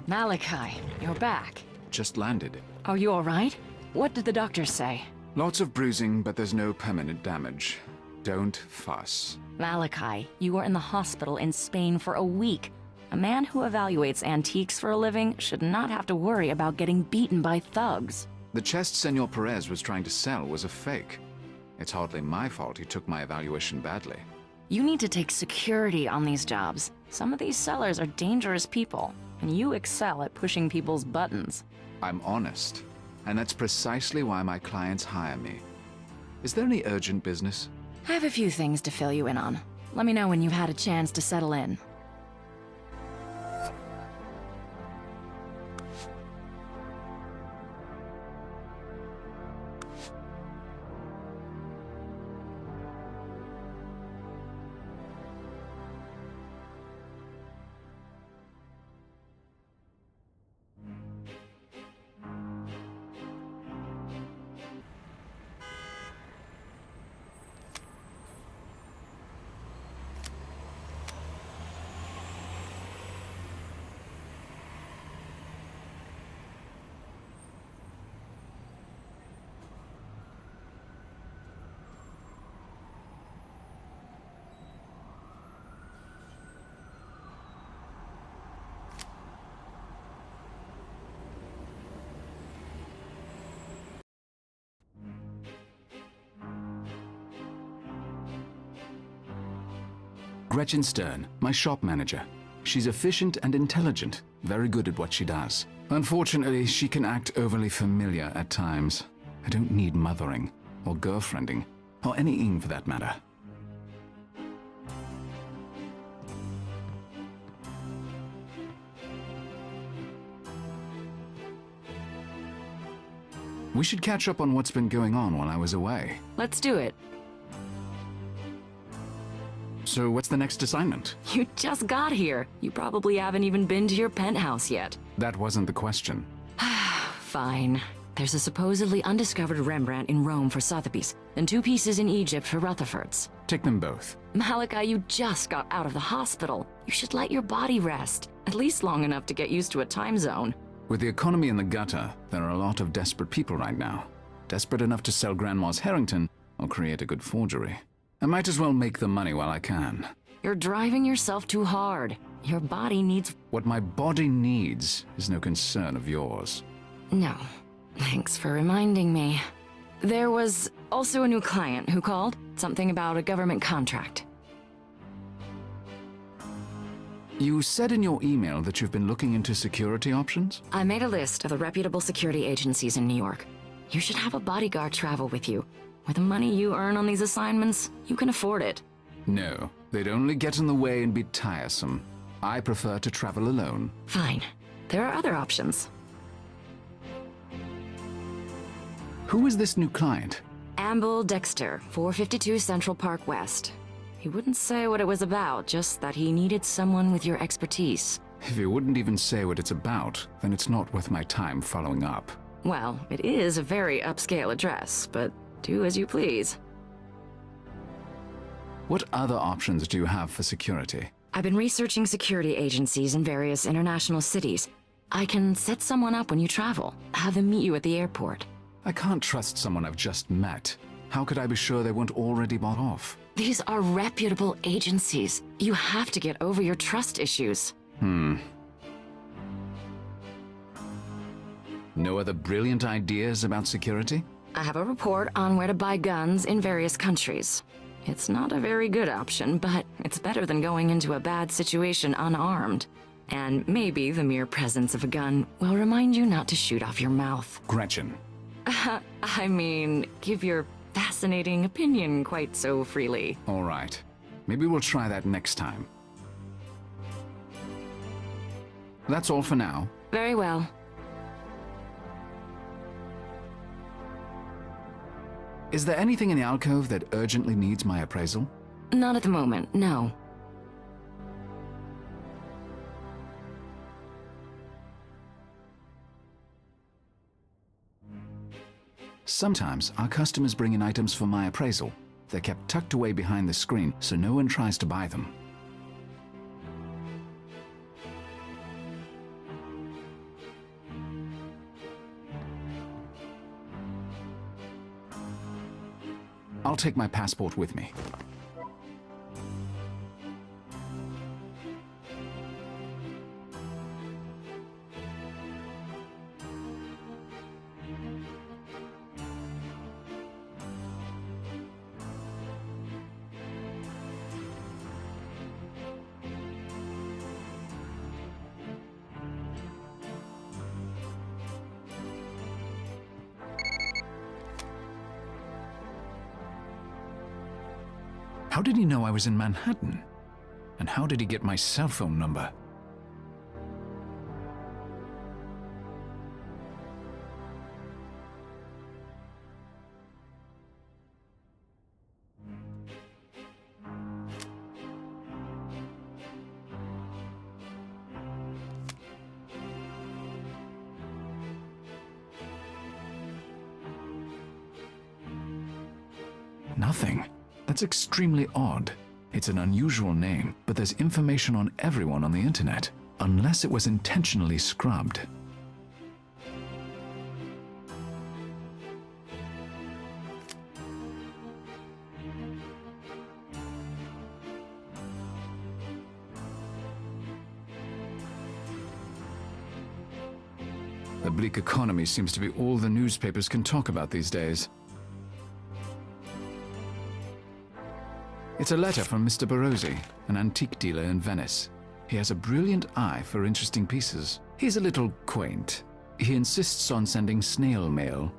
Malachi, you're back. Just landed. Are you alright? What did the doctors say? Lots of bruising, but there's no permanent damage. Don't fuss. Malachi, you were in the hospital in Spain for a week. A man who evaluates antiques for a living should not have to worry about getting beaten by thugs. The chest Senor Perez was trying to sell was a fake. It's hardly my fault he took my evaluation badly. You need to take security on these jobs. Some of these sellers are dangerous people, and you excel at pushing people's buttons. I'm honest, and that's precisely why my clients hire me. Is there any urgent business? I have a few things to fill you in on. Let me know when you've had a chance to settle in. Gretchen Stern, my shop manager. She's efficient and intelligent, very good at what she does. Unfortunately, she can act overly familiar at times. I don't need mothering, or girlfriending, or anything for that matter. We should catch up on what's been going on while I was away. Let's do it. So what's the next assignment? You just got here. You probably haven't even been to your penthouse yet. That wasn't the question. Fine. There's a supposedly undiscovered Rembrandt in Rome for Sotheby's, and 2 pieces in Egypt for Rutherford's. Take them both. Malachi, you just got out of the hospital. You should let your body rest, at least long enough to get used to a time zone. With the economy in the gutter, there are a lot of desperate people right now. Desperate enough to sell Grandma's Harrington or create a good forgery. I might as well make the money while I can. You're driving yourself too hard. Your body needs... What my body needs is no concern of yours. No. Thanks for reminding me. There was also a new client who called. Something about a government contract. You said in your email that you've been looking into security options? I made a list of the reputable security agencies in New York. You should have a bodyguard travel with you. With the money you earn on these assignments, you can afford it. No, they'd only get in the way and be tiresome. I prefer to travel alone. Fine. There are other options. Who is this new client? Amble Dexter, 452 Central Park West. He wouldn't say what it was about, just that he needed someone with your expertise. If he wouldn't even say what it's about, then it's not worth my time following up. Well, it is a very upscale address, but do as you please. What other options do you have for security? I've been researching security agencies in various international cities. I can set someone up when you travel, have them meet you at the airport. I can't trust someone I've just met. How could I be sure they weren't already bought off? These are reputable agencies. You have to get over your trust issues. No other brilliant ideas about security? I have a report on where to buy guns in various countries. It's not a very good option, but it's better than going into a bad situation unarmed. And maybe the mere presence of a gun will remind you not to shoot off your mouth. Gretchen. I mean, give your fascinating opinion quite so freely. All right. Maybe we'll try that next time. That's all for now. Very well. Is there anything in the alcove that urgently needs my appraisal? Not at the moment, no. Sometimes our customers bring in items for my appraisal. They're kept tucked away behind the screen so no one tries to buy them. I'll take my passport with me. How did he know I was in Manhattan? And how did he get my cell phone number? Nothing. That's extremely odd. It's an unusual name, but there's information on everyone on the internet, unless it was intentionally scrubbed. The bleak economy seems to be all the newspapers can talk about these days. It's a letter from Mr. Barozzi, an antique dealer in Venice. He has a brilliant eye for interesting pieces. He's a little quaint. He insists on sending snail mail.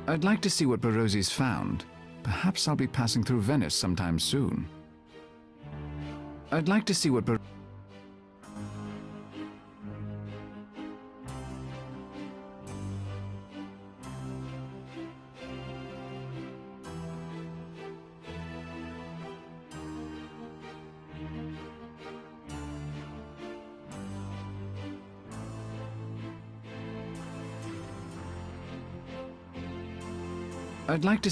I'd like to see what Barozzi's found. Perhaps I'll be passing through Venice sometime soon. I'd like to see what I'd like to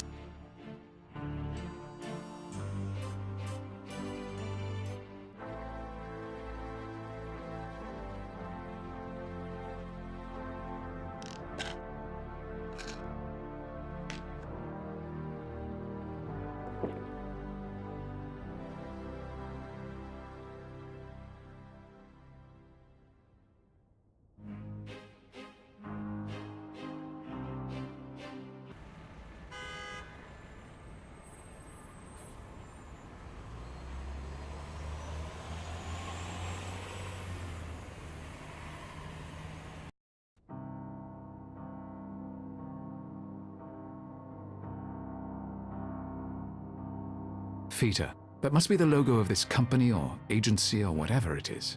Feta. That must be the logo of this company or agency or whatever it is.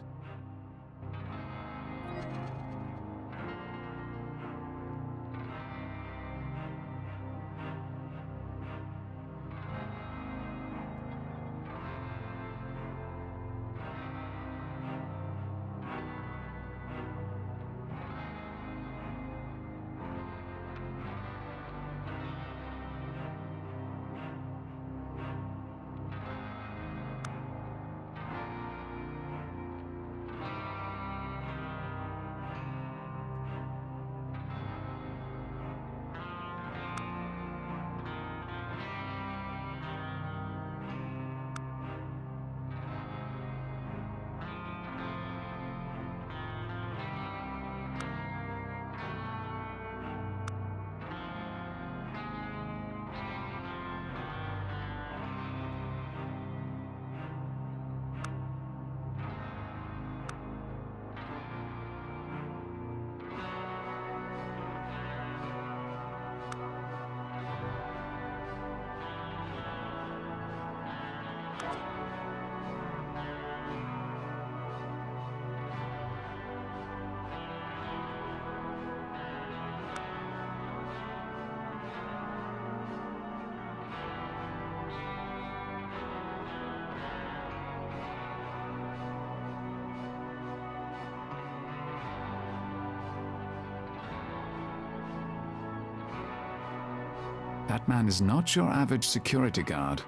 That man is not your average security guard.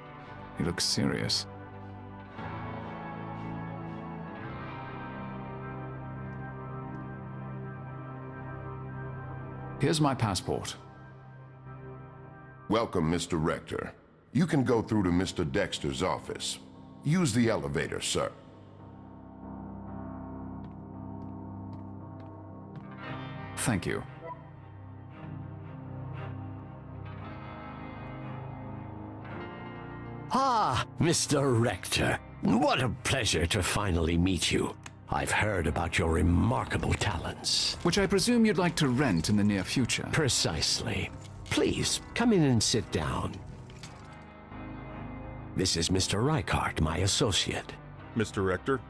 He looks serious. Here's my passport. Welcome, Mr. Rector. You can go through to Mr. Dexter's office. Use the elevator, sir. Thank you. Ah, Mr. Rector. What a pleasure to finally meet you. I've heard about your remarkable talents. Which I presume you'd like to rent in the near future. Precisely. Please, come in and sit down. This is Mr. Reichart, my associate. Mr. Rector?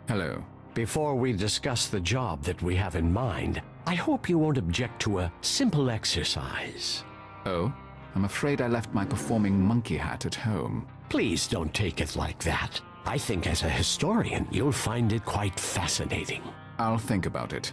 Hello. Before we discuss the job that we have in mind, I hope you won't object to a simple exercise. Oh? I'm afraid I left my performing monkey hat at home. Please don't take it like that. I think as a historian, you'll find it quite fascinating. I'll think about it.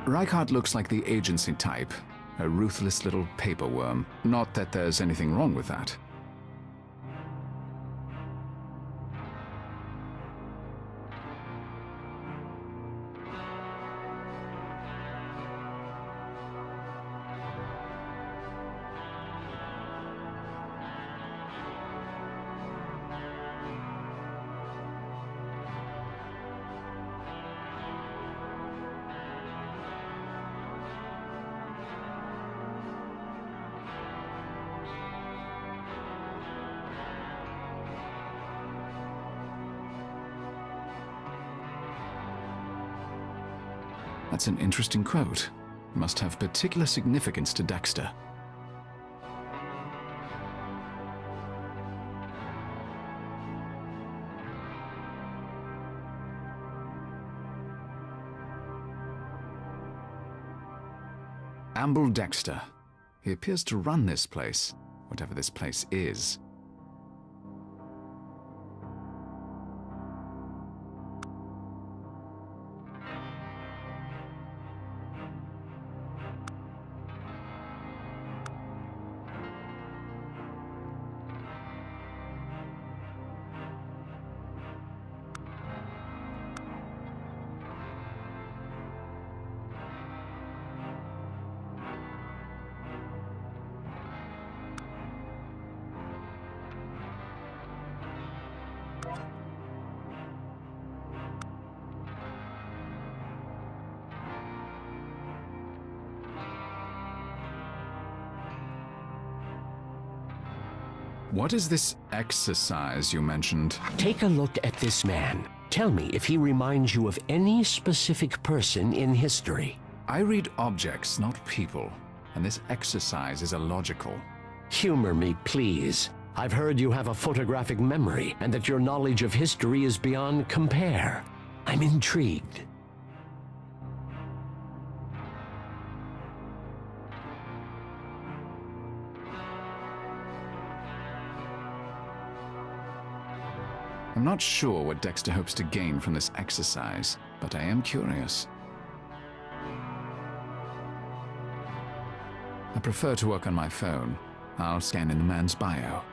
Reichart looks like the agency type. A ruthless little paperworm. Not that there's anything wrong with that. That's an interesting quote. Must have particular significance to Dexter. Amble Dexter. He appears to run this place, whatever this place is. What is this exercise you mentioned? Take a look at this man. Tell me if he reminds you of any specific person in history. I read objects, not people, and this exercise is illogical. Humor me, please. I've heard you have a photographic memory and that your knowledge of history is beyond compare. I'm intrigued. I'm not sure what Dexter hopes to gain from this exercise, but I am curious. I prefer to work on my phone. I'll scan in the man's bio.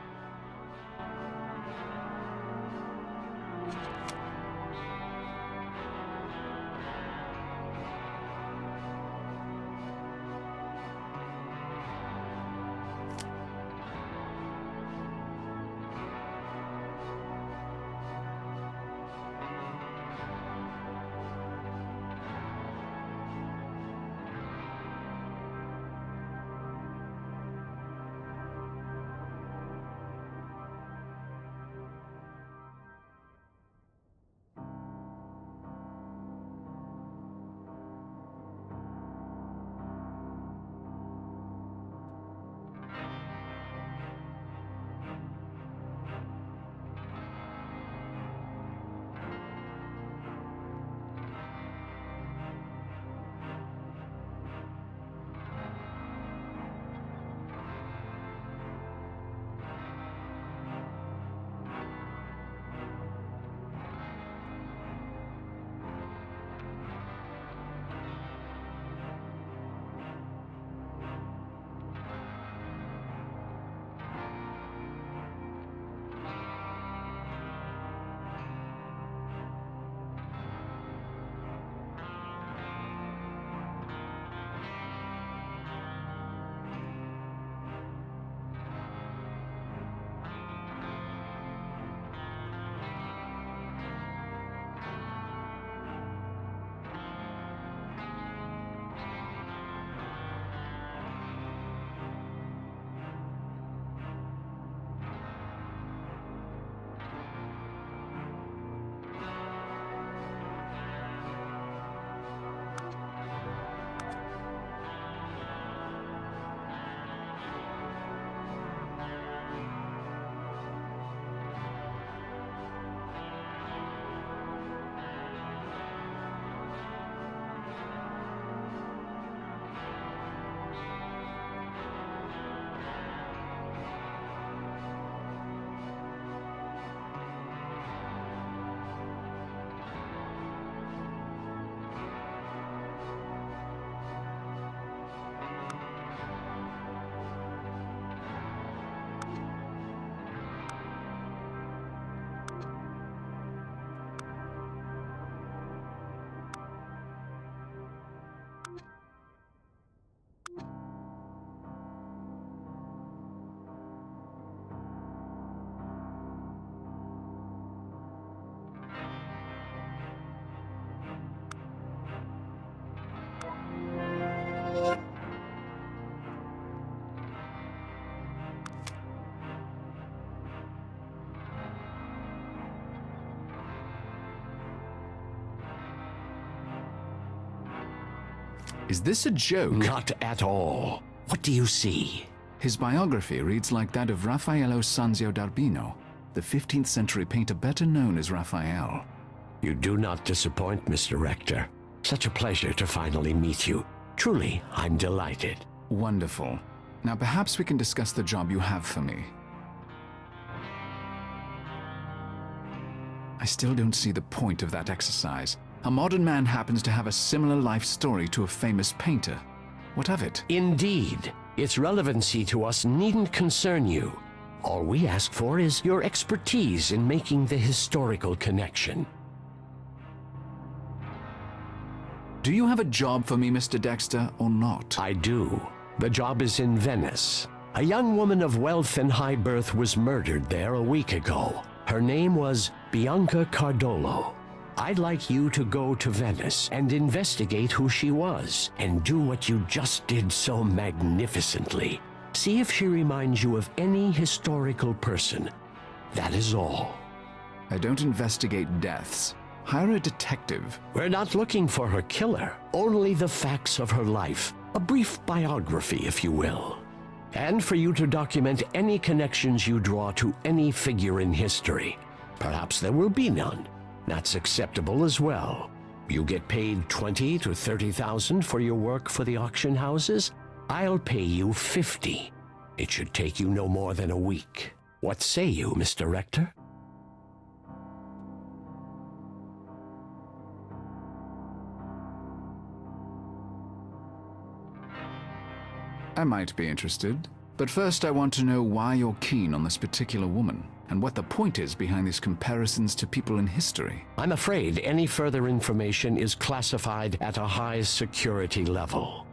Is this a joke? Not at all. What do you see? His biography reads like that of Raffaello Sanzio d'Urbino, the 15th century painter better known as Raphael. You do not disappoint, Mr. Rector. Such a pleasure to finally meet you. Truly, I'm delighted. Wonderful. Now perhaps we can discuss the job you have for me. I still don't see the point of that exercise. A modern man happens to have a similar life story to a famous painter. What of it? Indeed. Its relevancy to us needn't concern you. All we ask for is your expertise in making the historical connection. Do you have a job for me, Mr. Dexter, or not? I do. The job is in Venice. A young woman of wealth and high birth was murdered there a week ago. Her name was Bianca Cardolo. I'd like you to go to Venice and investigate who she was, and do what you just did so magnificently. See if she reminds you of any historical person. That is all. I don't investigate deaths. Hire a detective. We're not looking for her killer, only the facts of her life. A brief biography, if you will. And for you to document any connections you draw to any figure in history. Perhaps there will be none. That's acceptable as well. You get paid 20 to 30,000 for your work for the auction houses. I'll pay you 50. It should take you no more than a week. What say you, Mr. Rector? I might be interested, but first I want to know why you're keen on this particular woman, and what the point is behind these comparisons to people in history. I'm afraid any further information is classified at a high security level.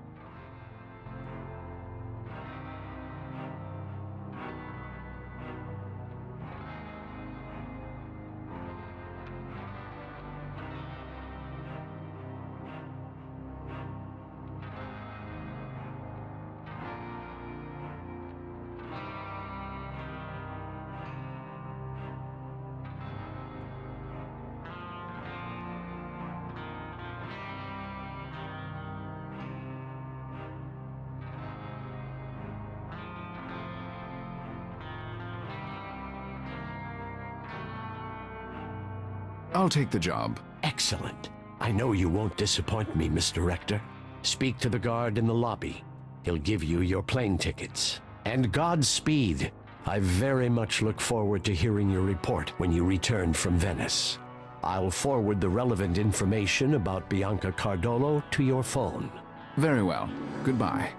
I'll take the job. Excellent. I know you won't disappoint me, Mr. Rector. Speak to the guard in the lobby. He'll give you your plane tickets. And Godspeed. I very much look forward to hearing your report when you return from Venice. I'll forward the relevant information about Bianca Cardolo to your phone. Very well. Goodbye.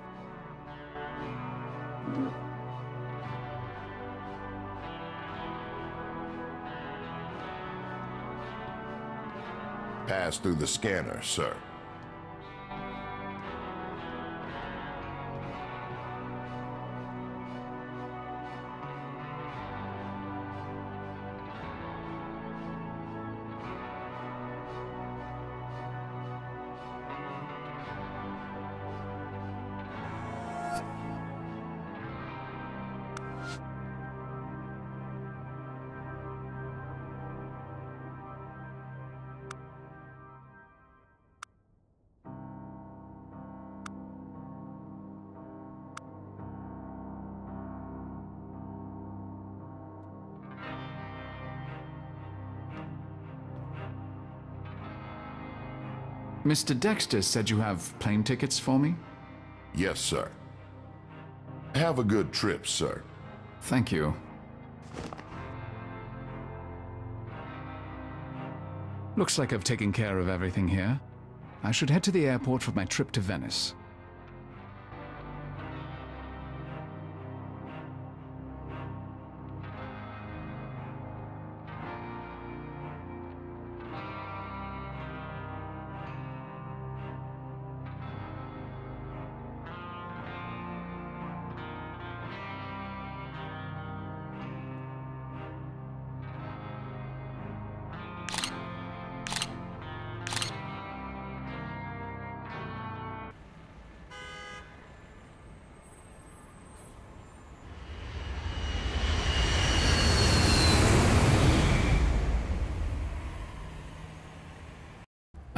Pass through the scanner, sir. Mr. Dexter said you have plane tickets for me? Yes, sir. Have a good trip, sir. Thank you. Looks like I've taken care of everything here. I should head to the airport for my trip to Venice.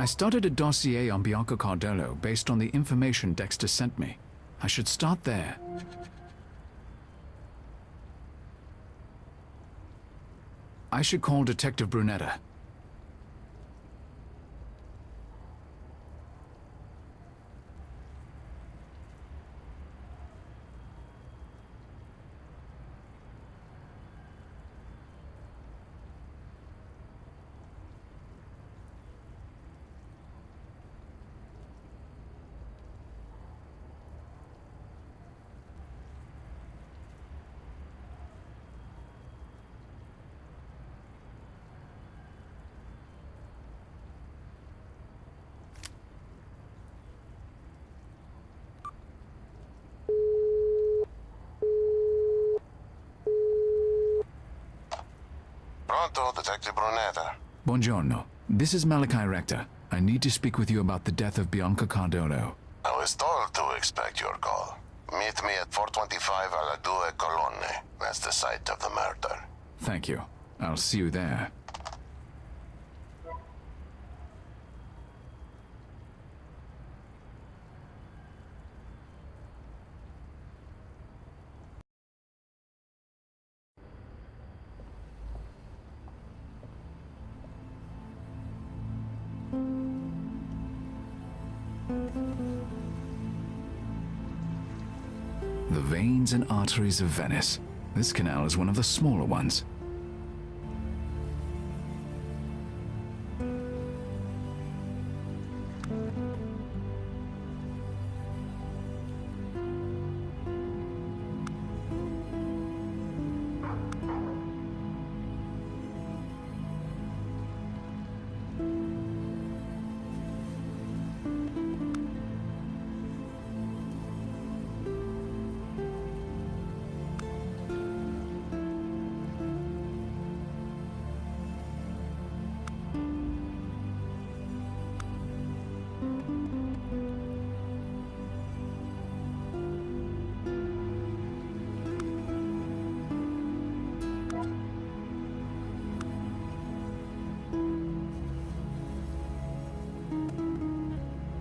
I started a dossier on Bianca Cardolo based on the information Dexter sent me. I should start there. I should call Detective Brunetta. Pronto, Detective Brunetta. Buongiorno. This is Malachi Rector. I need to speak with you about the death of Bianca Cardolo. I was told to expect your call. Meet me at 425 alla Due Colonne. That's the site of the murder. Thank you. I'll see you there. The veins and arteries of Venice. This canal is one of the smaller ones.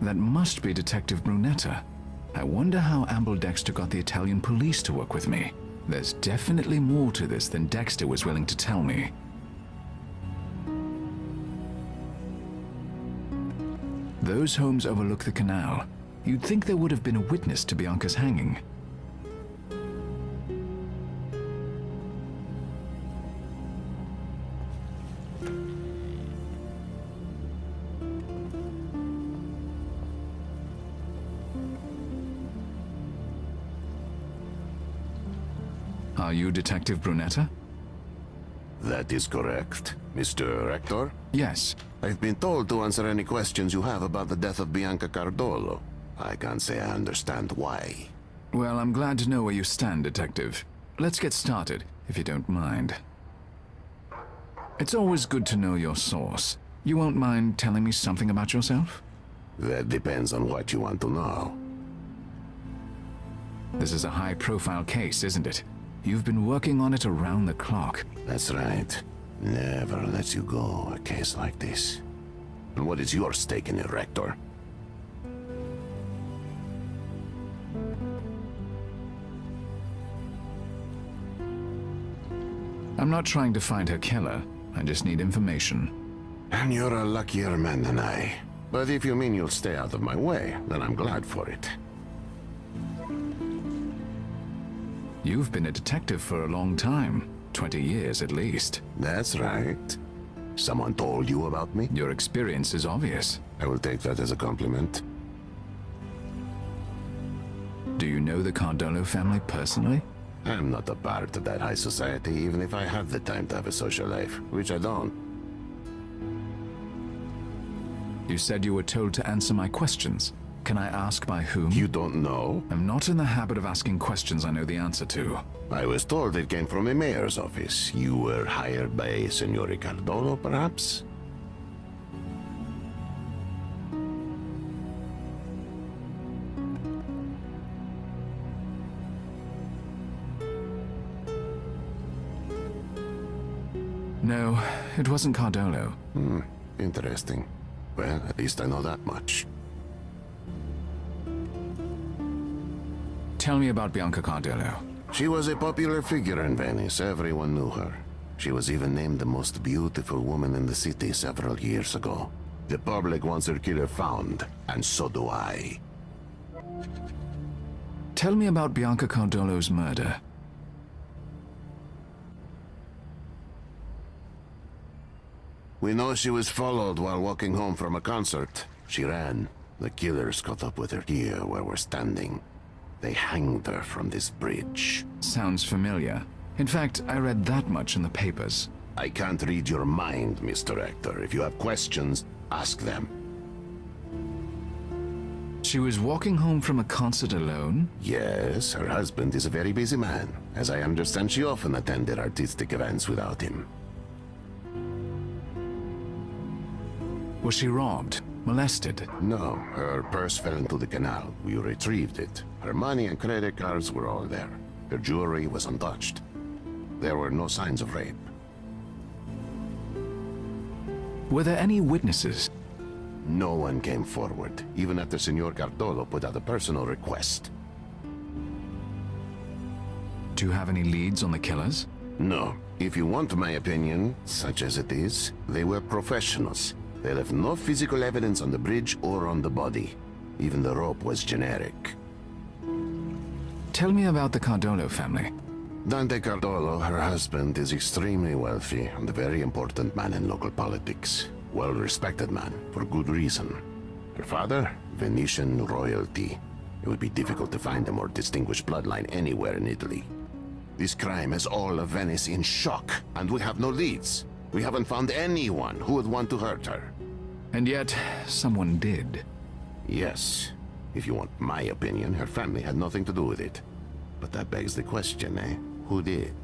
That must be Detective Brunetta. I wonder how Amble Dexter got the Italian police to work with me. There's definitely more to this than Dexter was willing to tell me. Those homes overlook the canal. You'd think there would have been a witness to Bianca's hanging. Are you Detective Brunetta? That is correct, Mr. Rector. Yes. I've been told to answer any questions you have about the death of Bianca Cardolo. I can't say I understand why. Well, I'm glad to know where you stand, Detective. Let's get started, if you don't mind. It's always good to know your source. You won't mind telling me something about yourself? That depends on what you want to know. This is a high-profile case, isn't it? You've been working on it around the clock. That's right. Never lets you go, a case like this. And what is your stake in it, Rector? I'm not trying to find her killer. I just need information. And you're a luckier man than I. But if you mean you'll stay out of my way, then I'm glad for it. You've been a detective for a long time. 20 years at least. That's right. Someone told you about me? Your experience is obvious. I will take that as a compliment. Do you know the Cardolo family personally? I'm not a part of that high society, even if I have the time to have a social life, which I don't. You said you were told to answer my questions. Can I ask by whom? You don't know? I'm not in the habit of asking questions I know the answer to. I was told it came from a mayor's office. You were hired by Signore Cardolo, perhaps? No, it wasn't Cardolo. Interesting. Well, at least I know that much. Tell me about Bianca Cardillo. She was a popular figure in Venice. Everyone knew her. She was even named the most beautiful woman in the city several years ago. The public wants her killer found, and so do I. Tell me about Bianca Cardillo's murder. We know she was followed while walking home from a concert. She ran. The killers caught up with her here where we're standing. They hanged her from this bridge. Sounds familiar. In fact, I read that much in the papers. I can't read your mind, Mr. Hector. If you have questions, ask them. She was walking home from a concert alone? Yes, her husband is a very busy man. As I understand, she often attended artistic events without him. Was she robbed? Molested? No, her purse fell into the canal. We retrieved it. Her money and credit cards were all there. Her jewelry was untouched. There were no signs of rape. Were there any witnesses? No one came forward, even after Senor Cardolo put out a personal request. Do you have any leads on the killers? No. If you want my opinion, such as it is, they were professionals. They left no physical evidence on the bridge or on the body. Even the rope was generic. Tell me about the Cardolo family. Dante Cardolo, her husband, is extremely wealthy and a very important man in local politics. Well-respected man, for good reason. Her father, Venetian royalty. It would be difficult to find a more distinguished bloodline anywhere in Italy. This crime has all of Venice in shock, and we have no leads. We haven't found anyone who would want to hurt her. And yet, someone did. Yes. If you want my opinion, her family had nothing to do with it. But that begs the question, eh? Who did?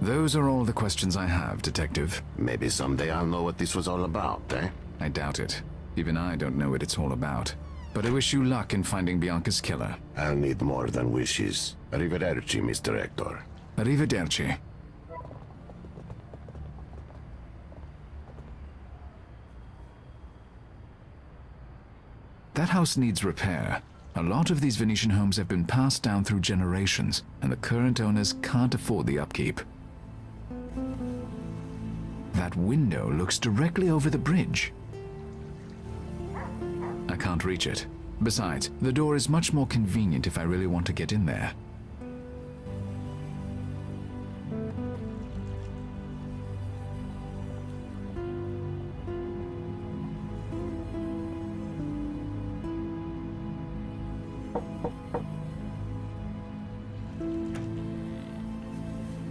Those are all the questions I have, Detective. Maybe someday I'll know what this was all about, eh? I doubt it. Even I don't know what it's all about. But I wish you luck in finding Bianca's killer. I'll need more than wishes. Arrivederci, Mr. Hector. Arrivederci. That house needs repair. A lot of these Venetian homes have been passed down through generations, and the current owners can't afford the upkeep. That window looks directly over the bridge. I can't reach it. Besides, the door is much more convenient if I really want to get in there.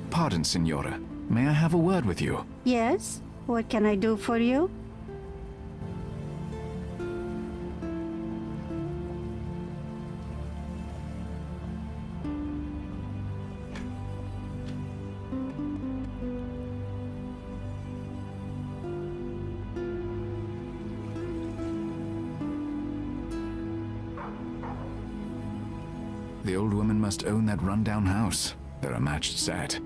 Pardon, Signora. May I have a word with you? Yes? What can I do for you? The old woman must own that rundown house. They're a matched set.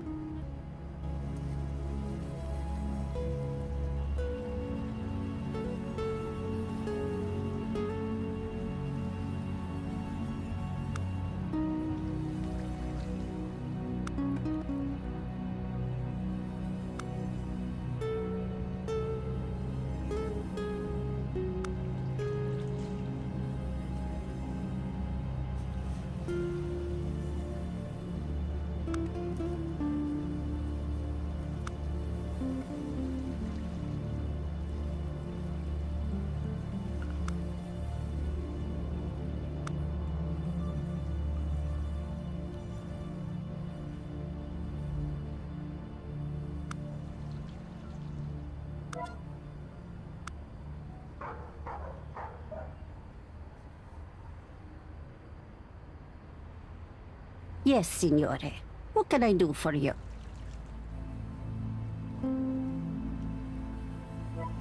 Yes, signore. What can I do for you?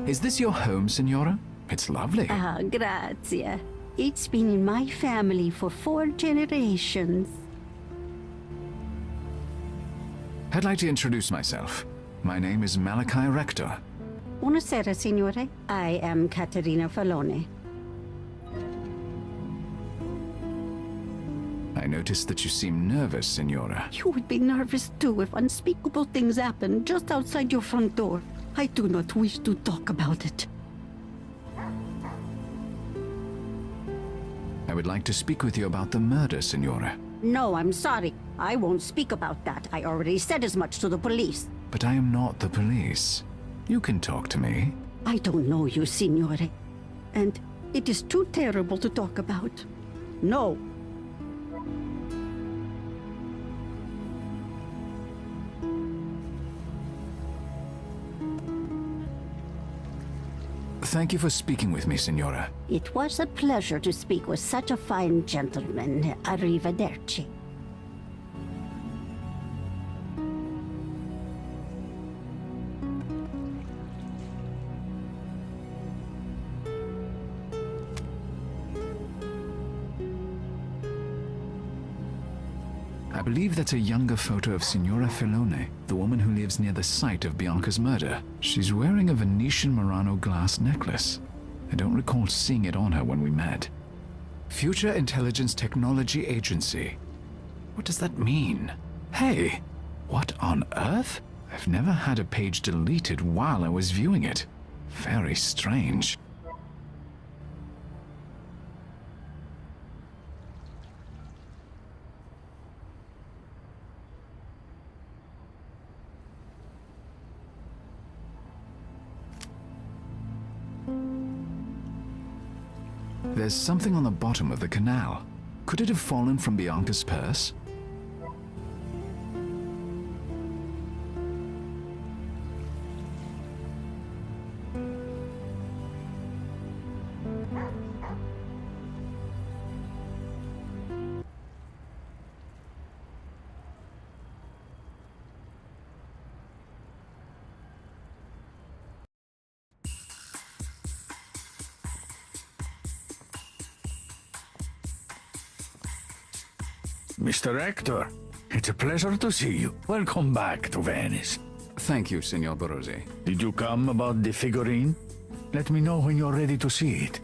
Is this your home, Signora? It's lovely. Ah, grazie. It's been in my family for 4 generations. I'd like to introduce myself. My name is Malachi Rector. Buonasera, signore. I am Caterina Falone. I noticed that you seem nervous, Signora. You would be nervous too if unspeakable things happen just outside your front door. I do not wish to talk about it. I would like to speak with you about the murder, Signora. No, I'm sorry. I won't speak about that. I already said as much to the police. But I am not the police. You can talk to me. I don't know you, signore. And it is too terrible to talk about. No. Thank you for speaking with me, Signora. It was a pleasure to speak with such a fine gentleman. Arrivederci. I believe that's a younger photo of Signora Filone, the woman who lives near the site of Bianca's murder. She's wearing a Venetian Murano glass necklace. I don't recall seeing it on her when we met. Future Intelligence Technology Agency. What does that mean? Hey, what on earth? I've never had a page deleted while I was viewing it. Very strange. There's something on the bottom of the canal. Could it have fallen from Bianca's purse? Mr. Hector, it's a pleasure to see you. Welcome back to Venice. Thank you, Signor Barozzi. Did you come about the figurine? Let me know when you're ready to see it.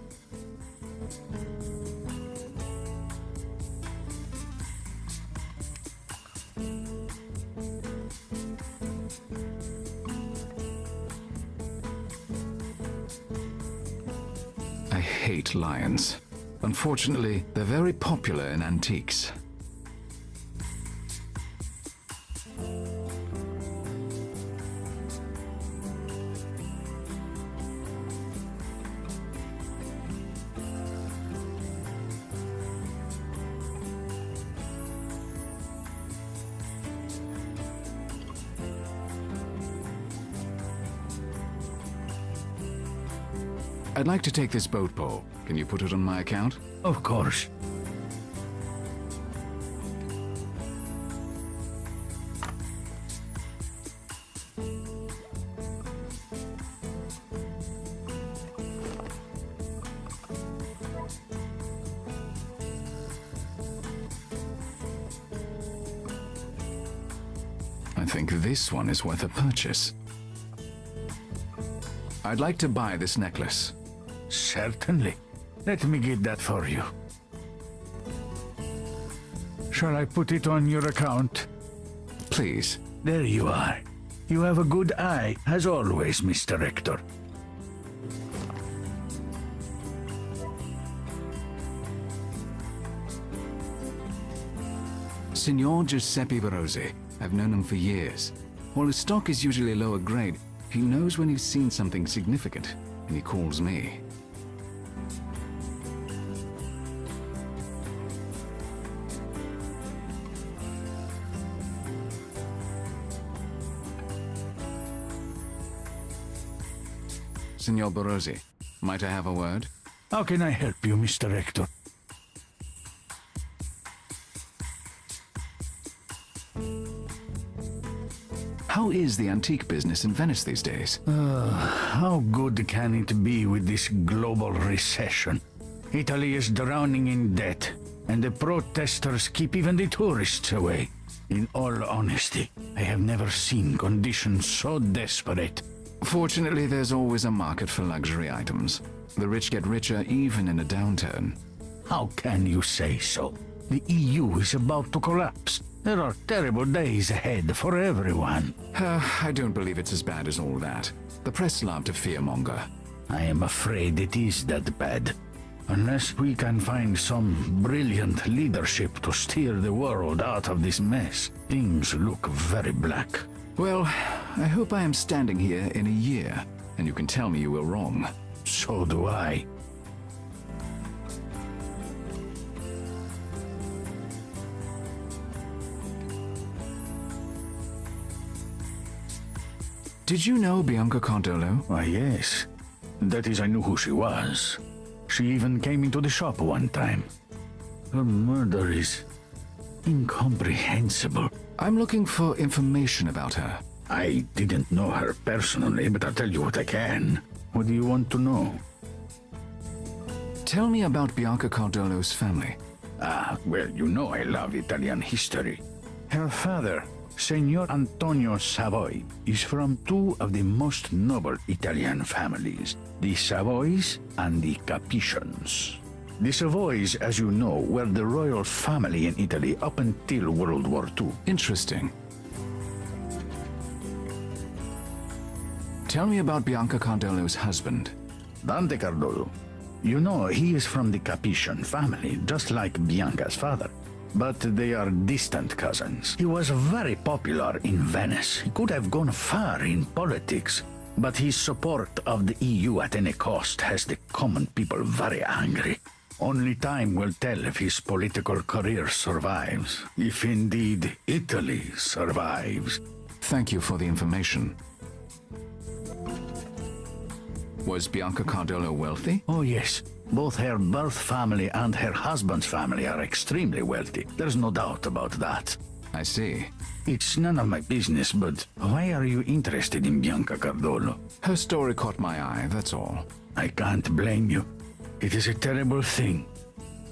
I hate lions. Unfortunately, they're very popular in antiques. I'd like to take this boat pole. Can you put it on my account? Of course. I think this one is worth a purchase. I'd like to buy this necklace. Certainly. Let me get that for you. Shall I put it on your account? Please. There you are. You have a good eye, as always, Mr. Hector. Signor Giuseppe Barozzi. I've known him for years. While his stock is usually lower grade, he knows when he's seen something significant, and he calls me. Signor Barozzi, might I have a word? How can I help you, Mr. Hector? How is the antique business in Venice these days? How good can it be with this global recession? Italy is drowning in debt, and the protesters keep even the tourists away. In all honesty, I have never seen conditions so desperate. Fortunately, there's always a market for luxury items. The rich get richer even in a downturn. How can you say so? The EU is about to collapse. There are terrible days ahead for everyone. I don't believe it's as bad as all that. The press love to fearmonger. I am afraid it is that bad. Unless we can find some brilliant leadership to steer the world out of this mess, things look very black. Well, I hope I am standing here in a year, and you can tell me you were wrong. So do I. Did you know Bianca Cardolo? Why, yes. That is, I knew who she was. She even came into the shop one time. Her murder is incomprehensible. I'm looking for information about her. I didn't know her personally, but I'll tell you what I can. What do you want to know? Tell me about Bianca Cardolo's family. Well, you know I love Italian history. Her father, Signor Antonio Savoy, is from two of the most noble Italian families, the Savoys and the Capetians. The Savoys, as you know, were the royal family in Italy up until World War II. Interesting. Tell me about Bianca Cardolo's husband. Dante Cardolo. You know, he is from the Capetian family, just like Bianca's father. But they are distant cousins. He was very popular in Venice. He could have gone far in politics, but his support of the EU at any cost has the common people very angry. Only time will tell if his political career survives, if indeed Italy survives. Thank you for the information. Was Bianca Cardolo wealthy? Oh yes, both her birth family and her husband's family are extremely wealthy. There's no doubt about that. I see. It's none of my business, but why are you interested in Bianca Cardolo? Her story caught my eye, that's all. I can't blame you. It is a terrible thing.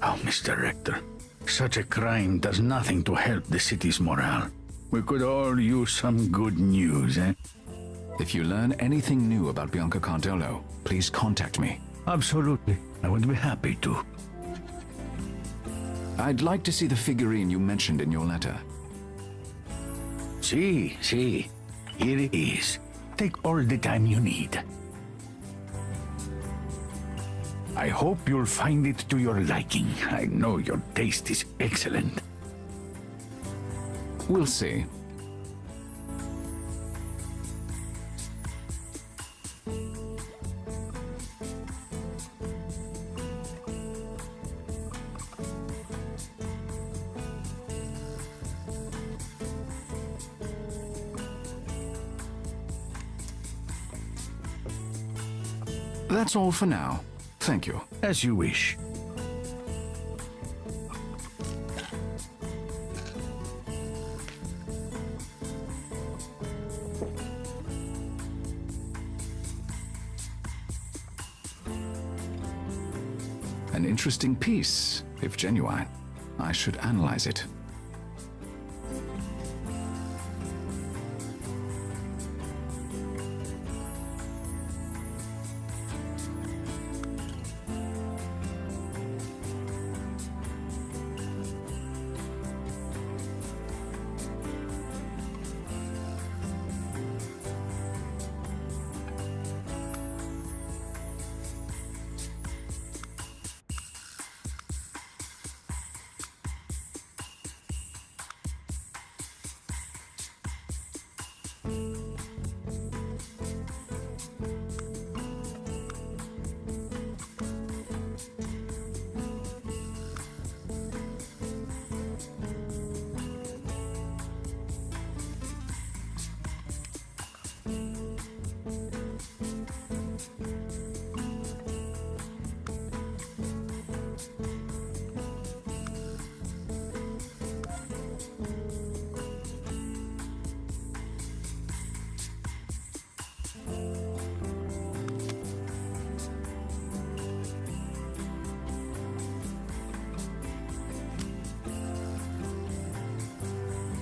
Oh, Mr. Rector, such a crime does nothing to help the city's morale. We could all use some good news, eh? If you learn anything new about Bianca Cardolo, please contact me. Absolutely. I would be happy to. I'd like to see the figurine you mentioned in your letter. See. Here it is. Take all the time you need. I hope you'll find it to your liking. I know your taste is excellent. We'll see. That's all for now. Thank you. As you wish. An interesting piece, if genuine. I should analyze it.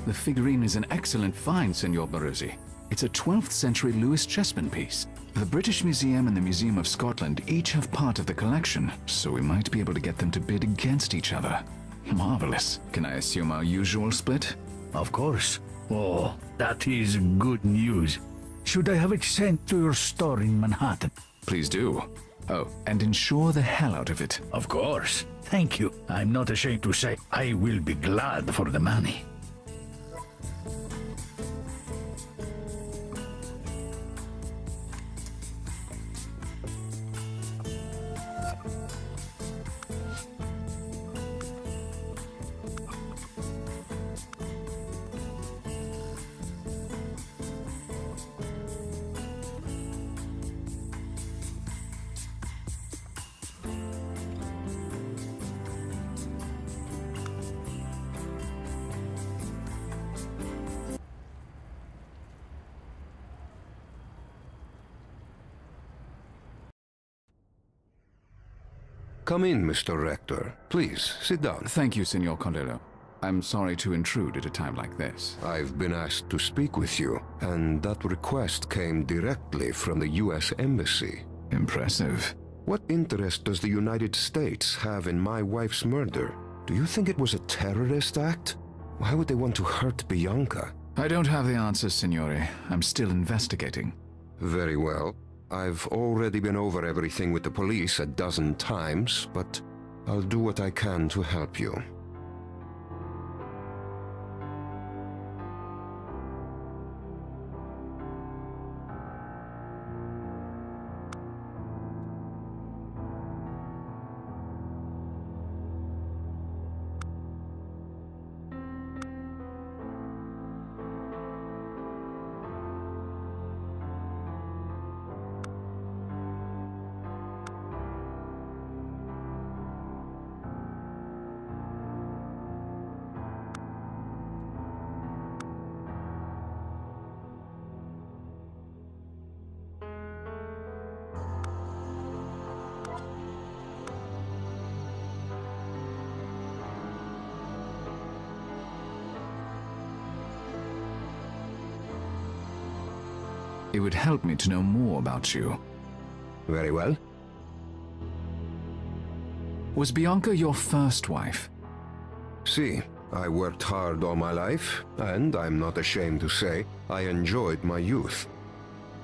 The figurine is an excellent find, Signor Baruzzi. It's a 12th century Lewis Chessman piece. The British Museum and the Museum of Scotland each have part of the collection, so we might be able to get them to bid against each other. Marvelous. Can I assume our usual split? Of course. Oh, that is good news. Should I have it sent to your store in Manhattan? Please do. Oh, and insure the hell out of it. Of course. Thank you. I'm not ashamed to say I will be glad for the money. Come in, Mr. Rector. Please, sit down. Thank you, Signor Condelo. I'm sorry to intrude at a time like this. I've been asked to speak with you, and that request came directly from the U.S. Embassy. Impressive. What interest does the United States have in my wife's murder? Do you think it was a terrorist act? Why would they want to hurt Bianca? I don't have the answers, Signore. I'm still investigating. Very well. I've already been over everything with the police a dozen times, but I'll do what I can to help you. It would help me to know more about you. Very well. Was Bianca your first wife? See, I worked hard all my life, and I'm not ashamed to say I enjoyed my youth.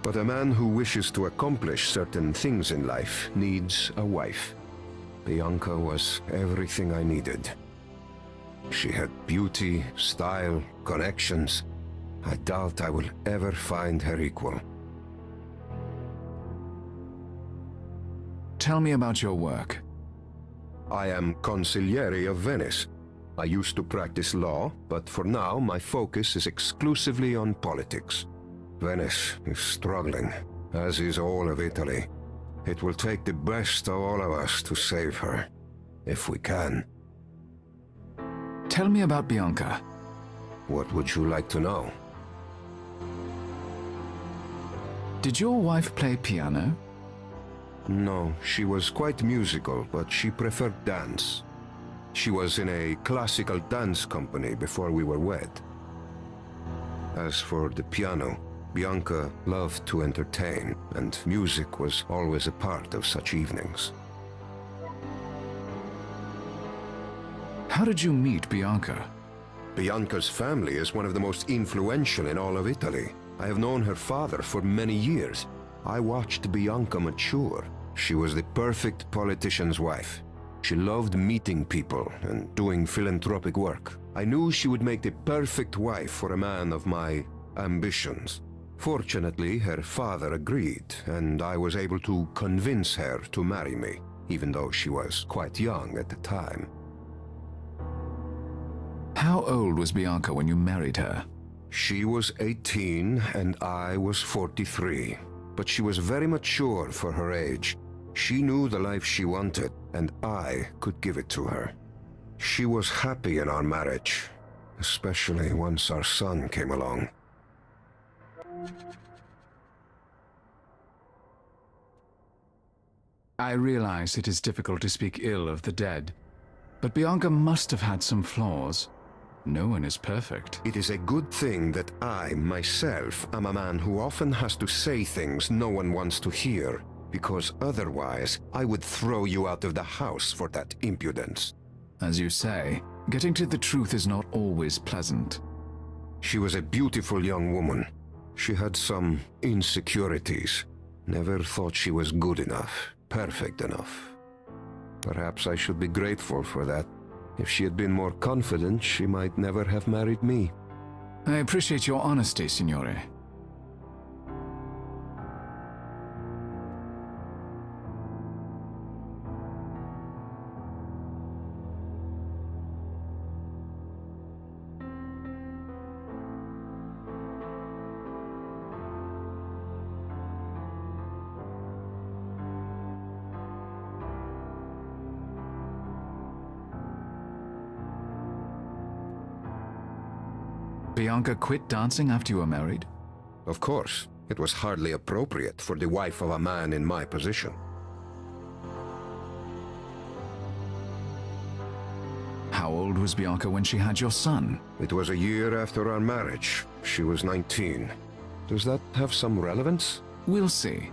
But a man who wishes to accomplish certain things in life needs a wife. Bianca was everything I needed. She had beauty, style, connections. I doubt I will ever find her equal. Tell me about your work. I am Consigliere of Venice. I used to practice law, but for now my focus is exclusively on politics. Venice is struggling, as is all of Italy. It will take the best of all of us to save her, if we can. Tell me about Bianca. What would you like to know? Did your wife play piano? No, she was quite musical, but she preferred dance. She was in a classical dance company before we were wed. As for the piano, Bianca loved to entertain, and music was always a part of such evenings. How did you meet Bianca? Bianca's family is one of the most influential in all of Italy. I have known her father for many years. I watched Bianca mature. She was the perfect politician's wife. She loved meeting people and doing philanthropic work. I knew she would make the perfect wife for a man of my ambitions. Fortunately, her father agreed, and I was able to convince her to marry me, even though she was quite young at the time. How old was Bianca when you married her? She was 18 and I was 43, but she was very mature for her age. She knew the life she wanted, and I could give it to her. She was happy in our marriage, especially once our son came along. I realize it is difficult to speak ill of the dead, but Bianca must have had some flaws. No one is perfect. It is a good thing that I, myself, am a man who often has to say things no one wants to hear, because otherwise I would throw you out of the house for that impudence. As you say, getting to the truth is not always pleasant. She was a beautiful young woman. She had some insecurities. Never thought she was good enough, perfect enough. Perhaps I should be grateful for that. If she had been more confident, she might never have married me. I appreciate your honesty, Signore. Bianca quit dancing after you were married? Of course, it was hardly appropriate for the wife of a man in my position. How old was Bianca when she had your son? It was a year after our marriage. She was 19. Does that have some relevance? We'll see.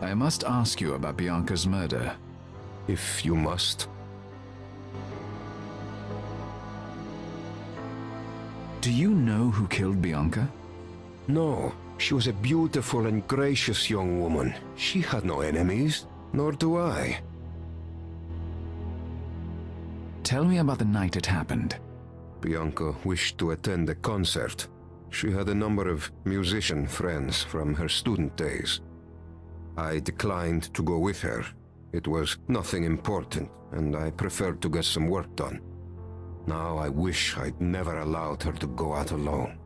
I must ask you about Bianca's murder. If you must. Do you know who killed Bianca? No, she was a beautiful and gracious young woman. She had no enemies, nor do I. Tell me about the night it happened. Bianca wished to attend a concert. She had a number of musician friends from her student days. I declined to go with her. It was nothing important, and I preferred to get some work done. Now I wish I'd never allowed her to go out alone.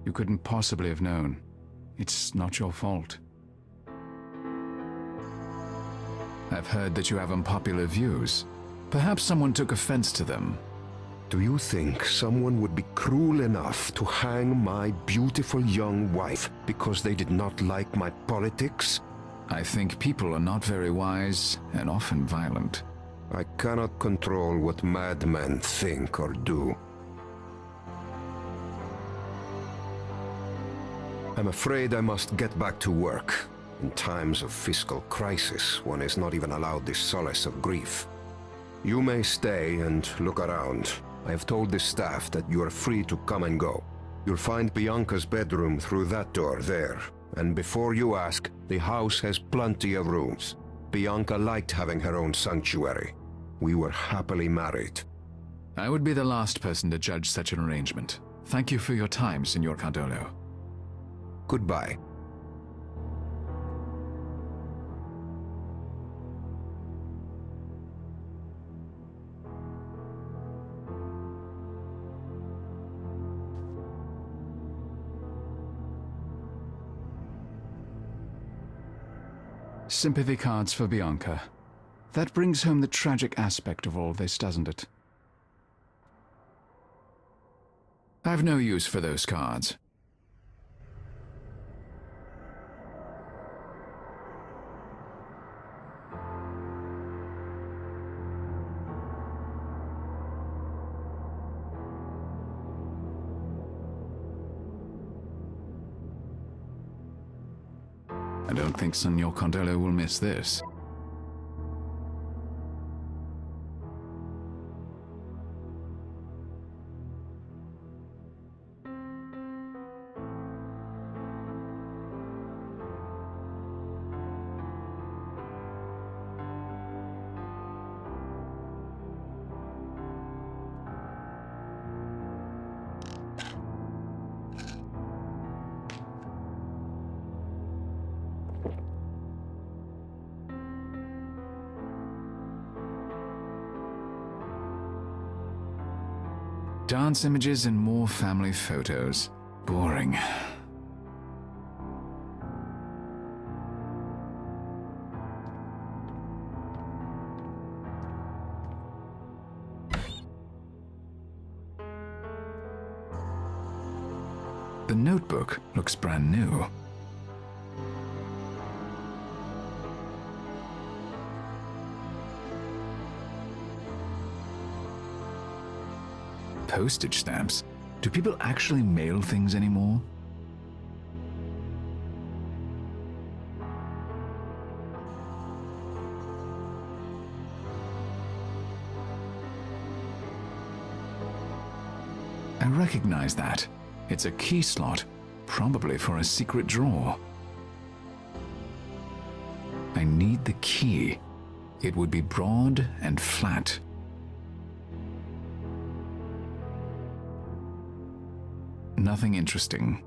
You couldn't possibly have known. It's not your fault. I've heard that you have unpopular views. Perhaps someone took offense to them. Do you think someone would be cruel enough to hang my beautiful young wife because they did not like my politics? I think people are not very wise and often violent. I cannot control what madmen think or do. I'm afraid I must get back to work. In times of fiscal crisis, one is not even allowed the solace of grief. You may stay and look around. I have told the staff that you are free to come and go. You'll find Bianca's bedroom through that door there. And before you ask, the house has plenty of rooms. Bianca liked having her own sanctuary. We were happily married. I would be the last person to judge such an arrangement. Thank you for your time, Signor Cardolo. Goodbye. Sympathy cards for Bianca. That brings home the tragic aspect of all this, doesn't it? I've no use for those cards. I don't think Signor Cardolo will miss this. Dance images and more family photos. Boring. The notebook looks brand new. Postage stamps? Do people actually mail things anymore? I recognize that. It's a key slot, probably for a secret drawer. I need the key. It would be broad and flat. Nothing interesting.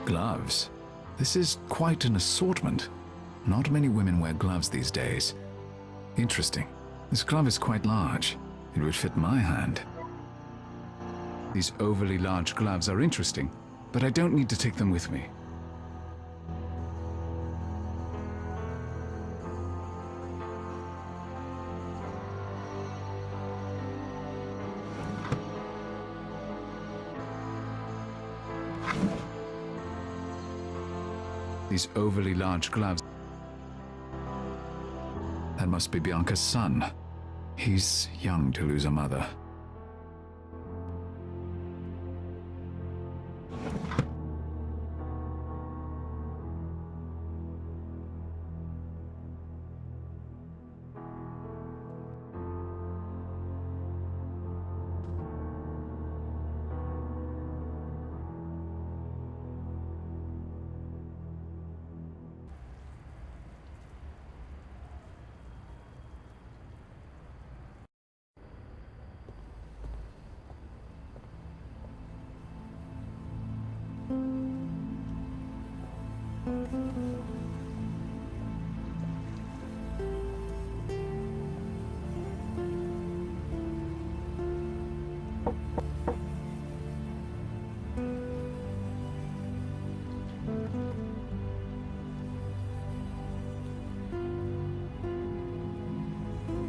Gloves. This is quite an assortment. Not many women wear gloves these days. Interesting. This glove is quite large. It would fit my hand. These overly large gloves are interesting, but I don't need to take them with me. These overly large gloves. That must be Bianca's son. He's young to lose a mother.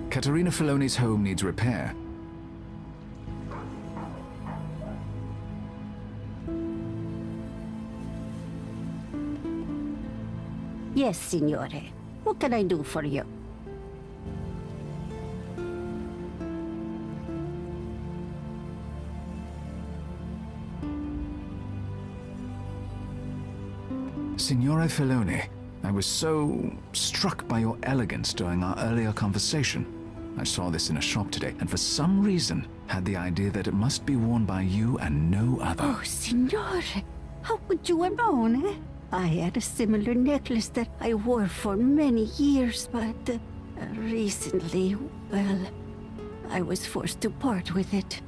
Caterina Filoni's home needs repair. Yes, signore. What can I do for you? Signore Filoni, I was so struck by your elegance during our earlier conversation. I saw this in a shop today, and for some reason had the idea that it must be worn by you and no other. Oh, signore. How could you have known, eh? I had a similar necklace that I wore for many years, but recently, well, I was forced to part with it.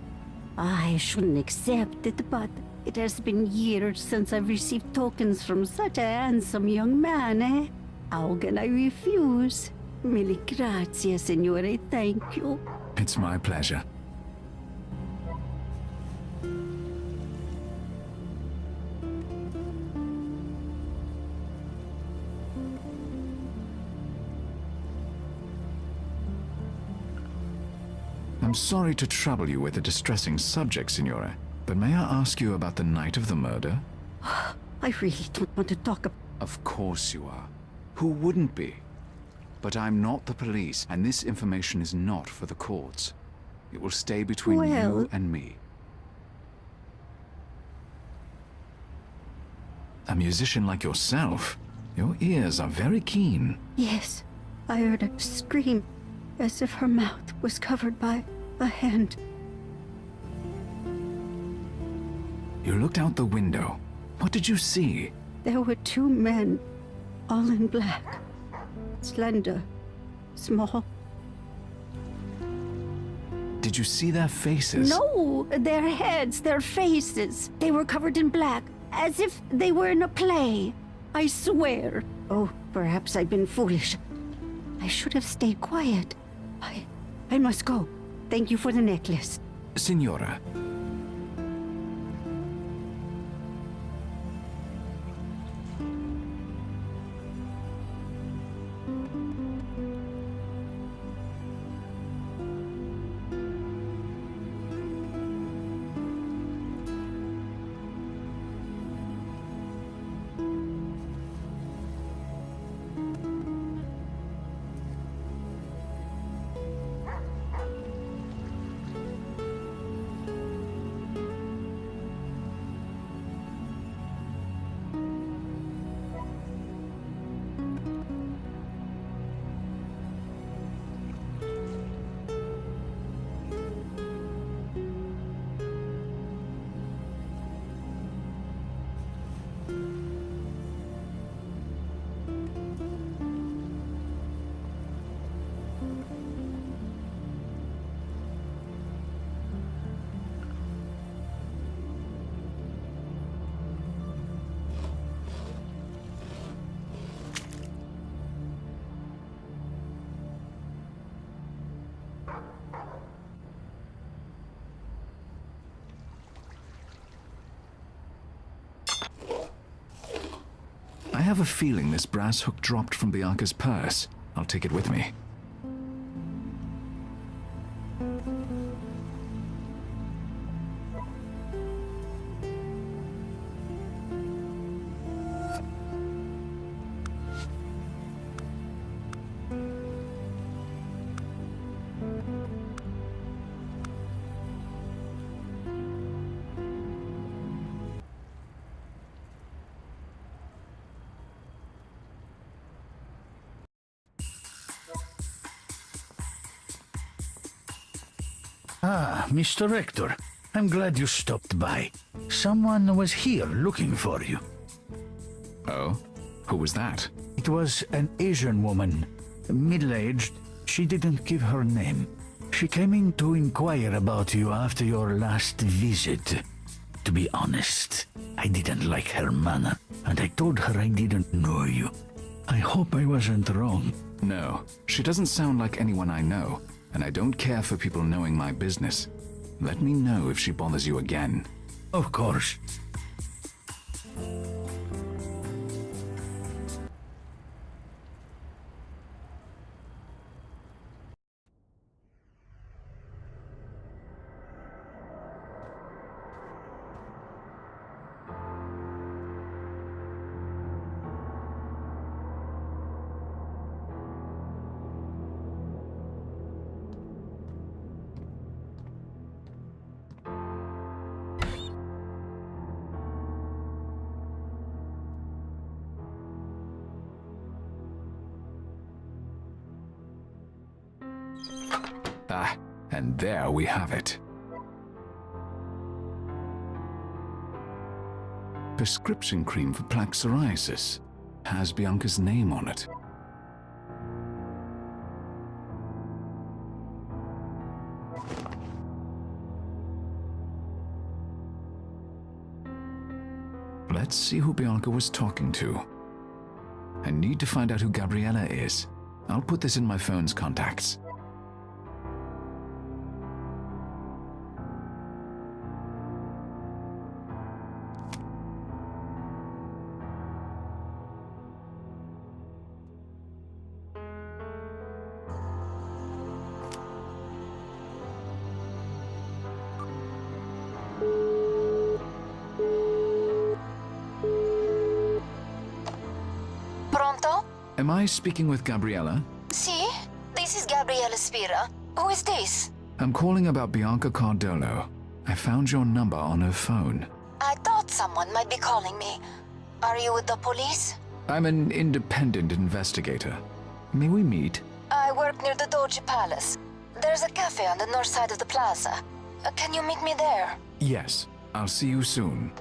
I shouldn't accept it, but it has been years since I've received tokens from such a handsome young man, eh? How can I refuse? Mille grazie, signore, thank you. It's my pleasure. I'm sorry to trouble you with a distressing subject, Signore, but may I ask you about the night of the murder? I really don't want to talk about... Of course you are. Who wouldn't be? But I'm not the police, and this information is not for the courts. It will stay between you and me. A musician like yourself, your ears are very keen. Yes, I heard a scream, as if her mouth was covered by a hand. You looked out the window. What did you see? There were two men, all in black. Slender, small. Did you see their faces? No, their heads, their faces. They were covered in black, as if they were in a play. I swear. Oh, perhaps I've been foolish. I should have stayed quiet. I must go. Thank you for the necklace. Signora. have a feeling this brass hook dropped from Bianca's purse. I'll take it with me. Ah, Mr. Rector. I'm glad you stopped by. Someone was here looking for you. Oh? Who was that? It was an Asian woman, middle-aged. She didn't give her name. She came in to inquire about you after your last visit. To be honest, I didn't like her manner, and I told her I didn't know you. I hope I wasn't wrong. No, she doesn't sound like anyone I know, and I don't care for people knowing my business. Let me know if she bothers you again. Of course. Ah, and there we have it. Prescription cream for plaque psoriasis. Has Bianca's name on it. Let's see who Bianca was talking to. I need to find out who Gabriella is. I'll put this in my phone's contacts. Pronto? Am I speaking with Gabriella? Si? This is Gabriella Spira. Who is this? I'm calling about Bianca Cardolo. I found your number on her phone. I thought someone might be calling me. Are you with the police? I'm an independent investigator. May we meet? I work near the Doji Palace. There's a cafe on the north side of the plaza. Can you meet me there? Yes. I'll see you soon.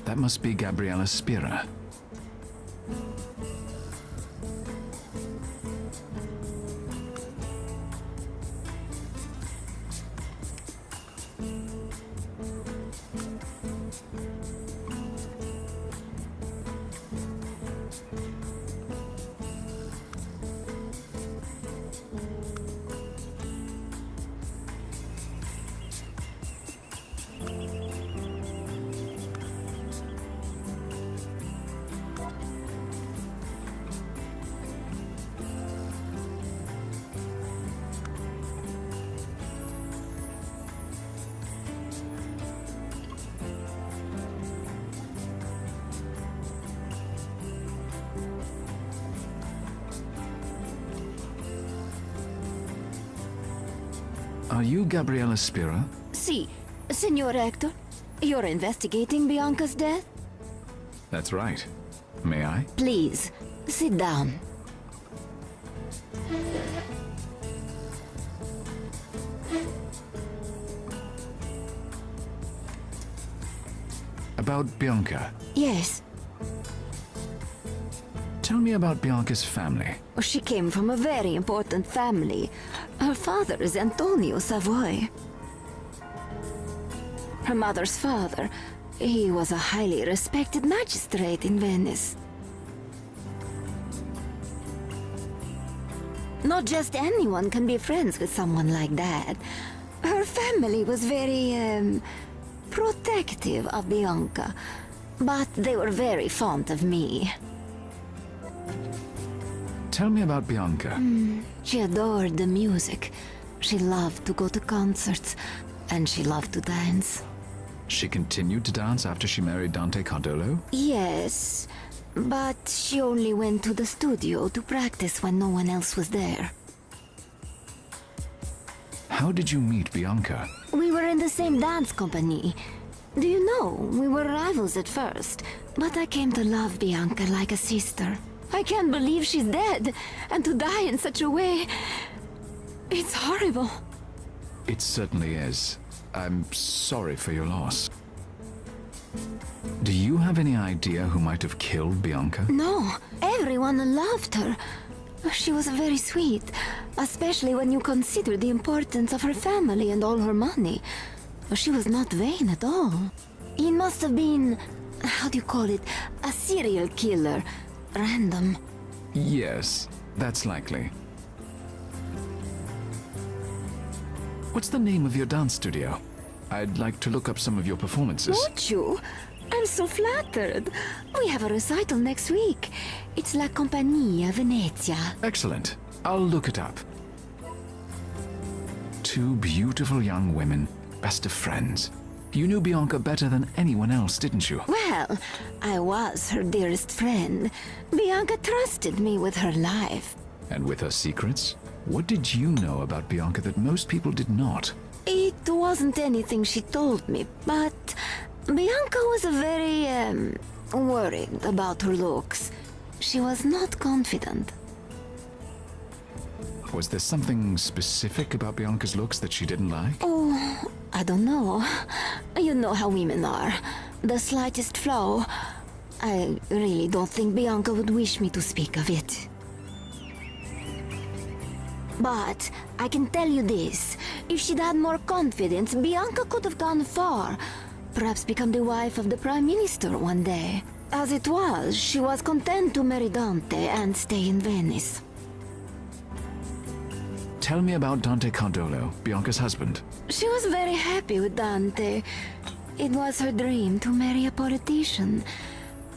That must be Gabriella Spira. Are you Gabriella Spira? Si, Signor Hector. You're investigating Bianca's death? That's right. May I? Please, sit down. About Bianca. Yes, Tell me about Bianca's family. she came from a very important family. Her father is Antonio Savoy. Her mother's father, he was a highly respected magistrate in Venice. Not just anyone can be friends with someone like that. Her family was very, protective of Bianca, but they were very fond of me. Tell me about Bianca. She adored the music. She loved to go to concerts, and she loved to dance. She continued to dance after she married Dante Cardolo? Yes, but she only went to the studio to practice when no one else was there. How did you meet Bianca? We were in the same dance company. Do you know, we were rivals at first, but I came to love Bianca like a sister. I can't believe she's dead, and to die in such a way... It's horrible. It certainly is. I'm sorry for your loss. Do you have any idea who might have killed Bianca? No, everyone loved her. She was very sweet, especially when you consider the importance of her family and all her money. She was not vain at all. He must have been, how do you call it, a serial killer. Random. Yes, that's likely. What's the name of your dance studio? I'd like to look up some of your performances. Would you? I'm so flattered. We have a recital next week. It's La Compagnia Venezia. Excellent. I'll look it up. Two beautiful young women, best of friends. You knew Bianca better than anyone else, didn't you? Well, I was her dearest friend. Bianca trusted me with her life. And with her secrets? What did you know about Bianca that most people did not? It wasn't anything she told me, but Bianca was very, worried about her looks. She was not confident. Was there something specific about Bianca's looks that she didn't like? Oh, I don't know. You know how women are. The slightest flaw. I really don't think Bianca would wish me to speak of it. But I can tell you this. If she'd had more confidence, Bianca could have gone far. Perhaps become the wife of the Prime Minister one day. As it was, she was content to marry Dante and stay in Venice. Tell me about Dante Cardolo, Bianca's husband. She was very happy with Dante. It was her dream to marry a politician.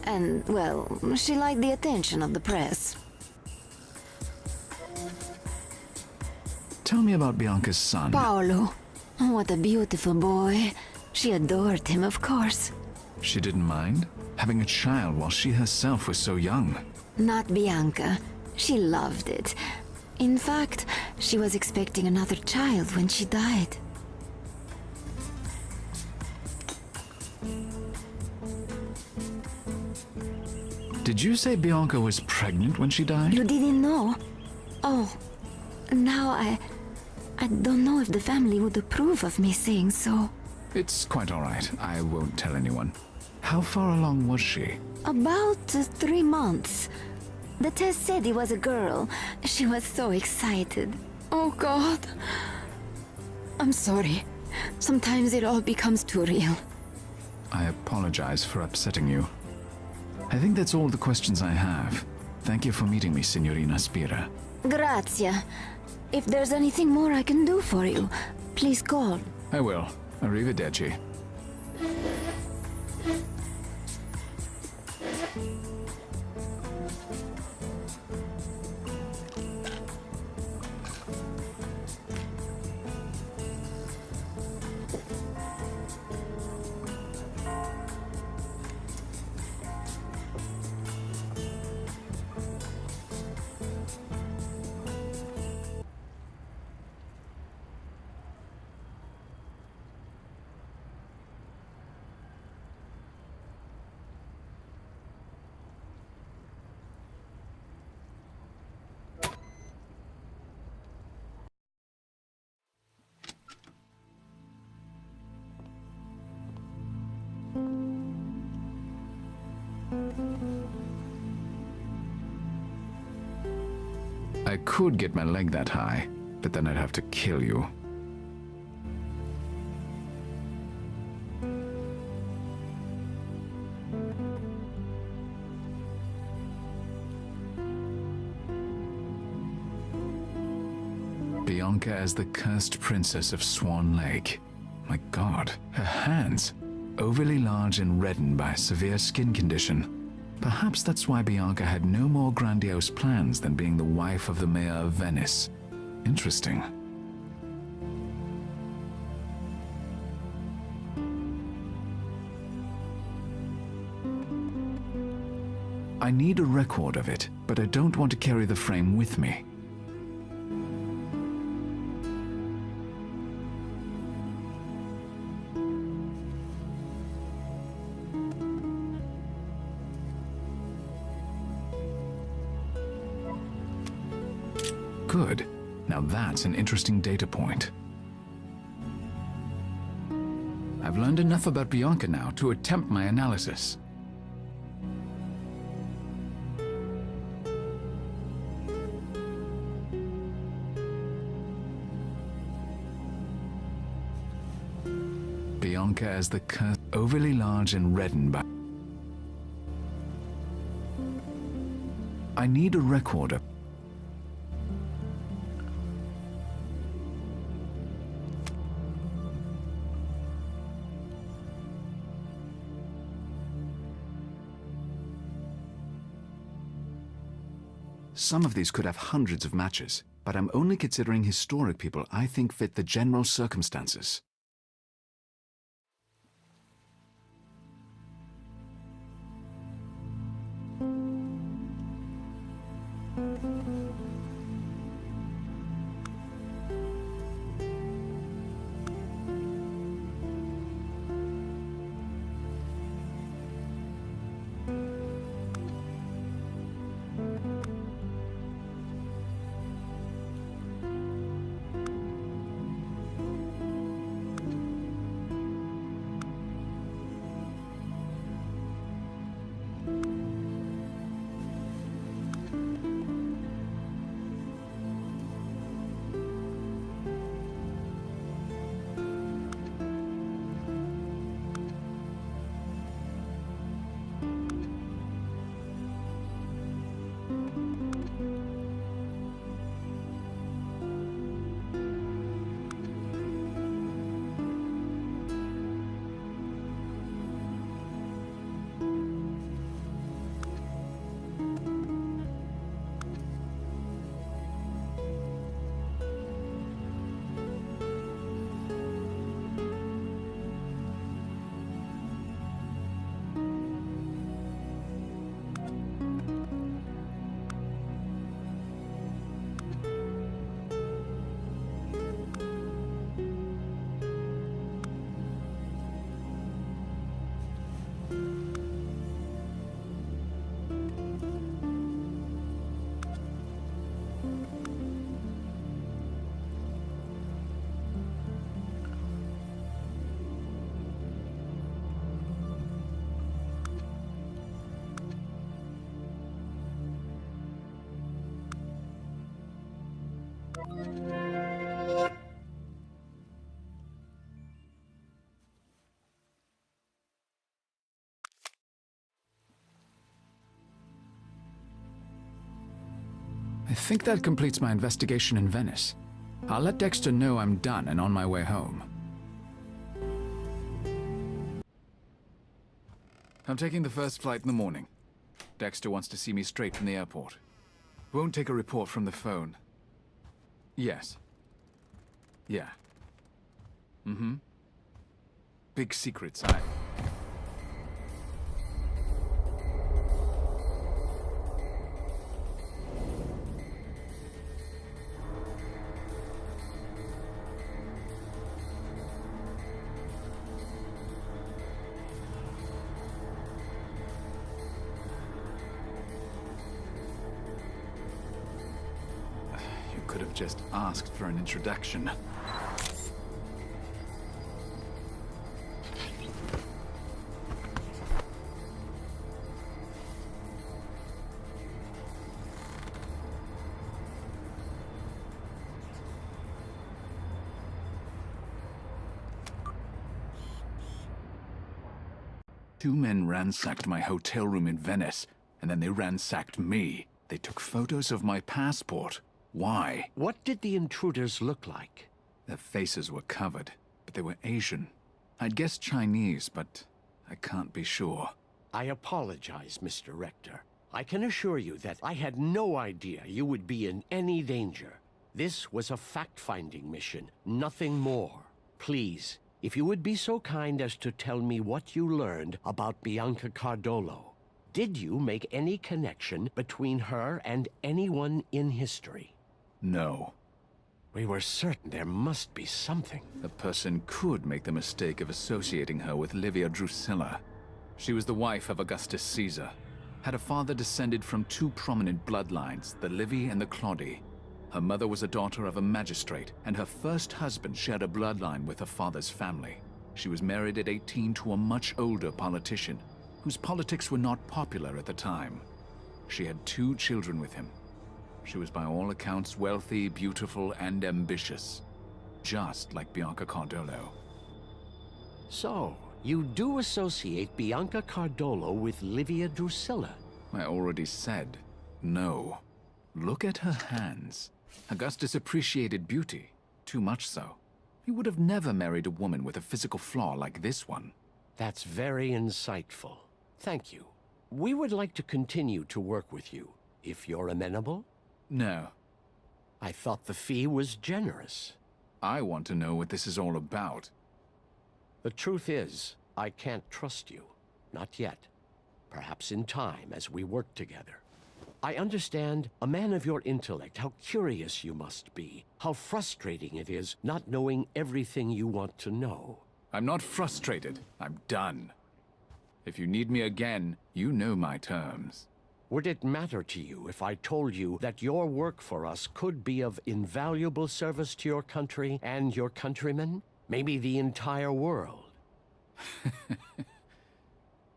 And, well, she liked the attention of the press. Tell me about Bianca's son. Paolo. What a beautiful boy. She adored him, of course. She didn't mind? Having a child while she herself was so young. Not Bianca. She loved it. In fact, she was expecting another child when she died. Did you say Bianca was pregnant when she died? You didn't know? Oh, now I don't know if the family would approve of me saying so. It's quite all right. I won't tell anyone. How far along was she? About 3 months. The test said it was a girl. She was so excited. Oh, God. I'm sorry. Sometimes it all becomes too real. I apologize for upsetting you. I think that's all the questions I have. Thank you for meeting me, Signorina Spira. Grazia. If there's anything more I can do for you, please call. I will. Arrivederci. I could get my leg that high, but then I'd have to kill you. Bianca as the cursed princess of Swan Lake. My god, her hands. Overly large and reddened by a severe skin condition. Perhaps that's why Bianca had no more grandiose plans than being the wife of the mayor of Venice. Interesting. I need a record of it, but I don't want to carry the frame with me. Good. Now that's an interesting data point. I've learned enough about Bianca now to attempt my analysis. Bianca as the overly large and reddened by... I need a record of... Some of these could have hundreds of matches, but I'm only considering historic people I think fit the general circumstances. I think that completes my investigation in Venice. I'll let Dexter know I'm done and on my way home. I'm taking the first flight in the morning. Dexter wants to see me straight from the airport. Won't take a report from the phone. Yes. Yeah. Mm-hmm. Big secrets, could have just asked for an introduction. 2 men ransacked my hotel room in Venice, and then they ransacked me. They took photos of my passport. Why? What did the intruders look like? Their faces were covered, but they were Asian. I'd guessed Chinese, but I can't be sure. I apologize, Mr. Rector. I can assure you that I had no idea you would be in any danger. This was a fact-finding mission, nothing more. Please, if you would be so kind as to tell me what you learned about Bianca Cardolo. Did you make any connection between her and anyone in history? No. We were certain there must be something. A person could make the mistake of associating her with Livia Drusilla. She was the wife of Augustus Caesar. Had a father descended from 2 prominent bloodlines, the Livy and the Claudi. Her mother was a daughter of a magistrate, and her first husband shared a bloodline with her father's family. She was married at 18 to a much older politician, whose politics were not popular at the time. She had 2 children with him. She was by all accounts wealthy, beautiful, and ambitious. Just like Bianca Cardolo. So, you do associate Bianca Cardolo with Livia Drusilla? I already said no. Look at her hands. Augustus appreciated beauty, too much so. He would have never married a woman with a physical flaw like this one. That's very insightful. Thank you. We would like to continue to work with you, if you're amenable. No. I thought the fee was generous. I want to know what this is all about. The truth is, I can't trust you. Not yet. Perhaps in time, as we work together. I understand, a man of your intellect, how curious you must be. How frustrating it is not knowing everything you want to know. I'm not frustrated. I'm done. If you need me again, you know my terms. Would it matter to you if I told you that your work for us could be of invaluable service to your country and your countrymen? Maybe the entire world?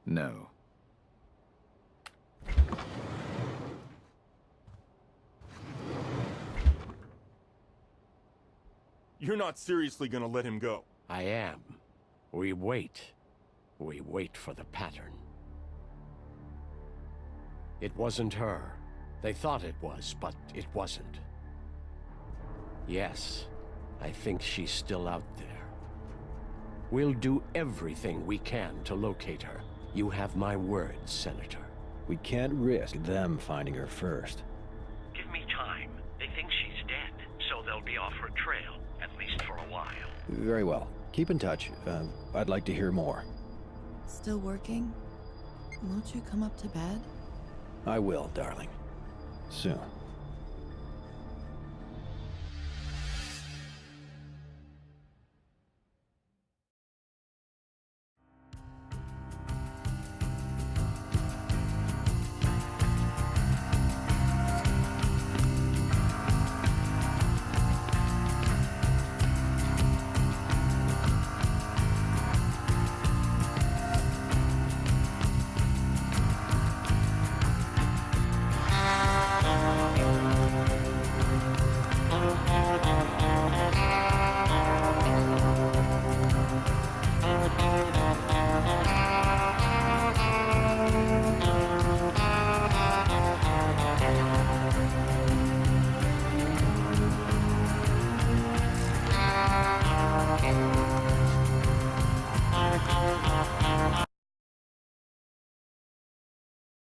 No. You're not seriously gonna let him go. I am. We wait. We wait for the pattern. It wasn't her. They thought it was, but it wasn't. Yes, I think she's still out there. We'll do everything we can to locate her. You have my word, Senator. We can't risk them finding her first. Give me time. They think she's dead, so they'll be off her trail, at least for a while. Very well. Keep in touch. I'd like to hear more. Still working? Won't you come up to bed? I will, darling. Soon.